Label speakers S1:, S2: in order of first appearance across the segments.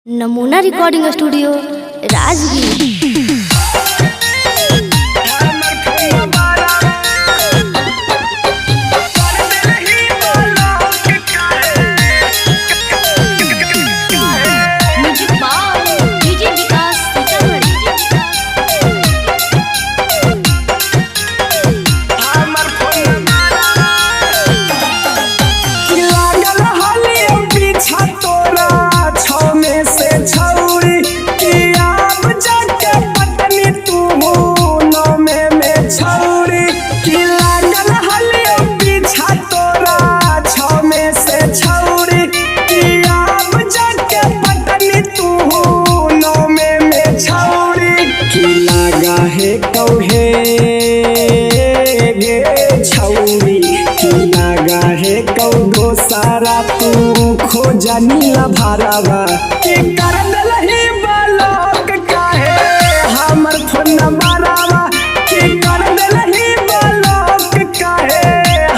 S1: नमूना recording studio Rajgir.
S2: सारा तू खोजनी भरावा के कर दलही ब्लॉक काहे हमर फोन नंबरवा के कर दलही ब्लॉक काहे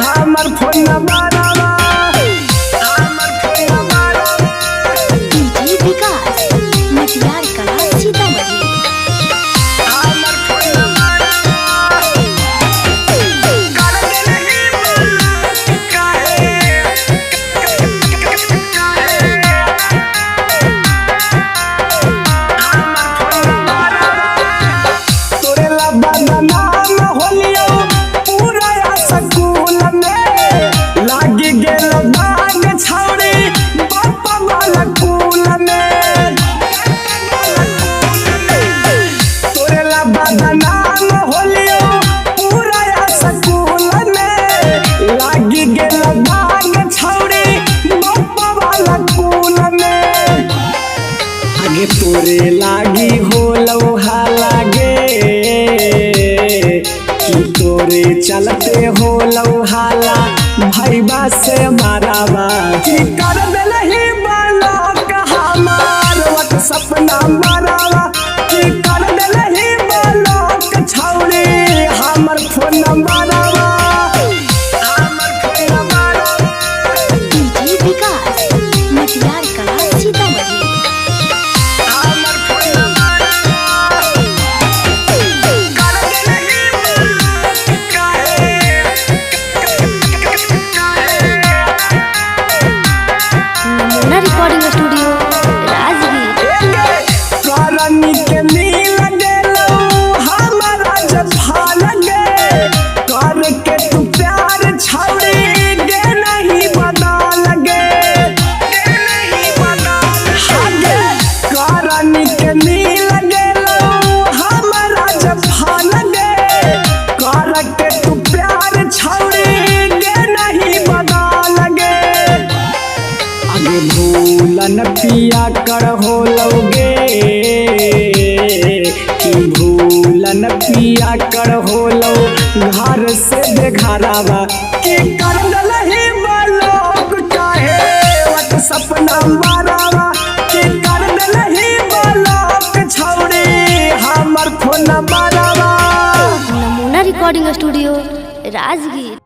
S2: हमर फोन नंबरवा
S1: डीजे विकास मटियार कला सीतामढ़ी।
S2: तोरे लागी हो लौहा लागे कि तोरे चलते हो लौहाला भैबा से मारावा कि कर दलही ब्लॉक हमार व्हाट्सएप नंबरवा कि कर दलही ब्लॉक छौरी हमर फोन नंबरवा
S1: डीजे विकास मटियार कला सीतामढ़ी। Recording studio Rajgir.
S2: करनी के मिल गेलो हमारा जफा लगे कर के तू प्यार छौड़ी गे नहीं बदल गे करनी के मिल गेलो हमारा जफा लगे कर के तू प्यार छौड़ी गे नहीं बदल गे आगे भूलन पिया कर हो लोगे कि भूलन पिया कर हो लो घर से बेघरावा कि कर दलही ब्लॉक काहे व्हाट्सएप नंबरवा कि कर दलही ब्लॉक छौरी हमर फोन नंबरवा।
S1: नमूना रिकॉर्डिंग स्टूडियो राजगीर।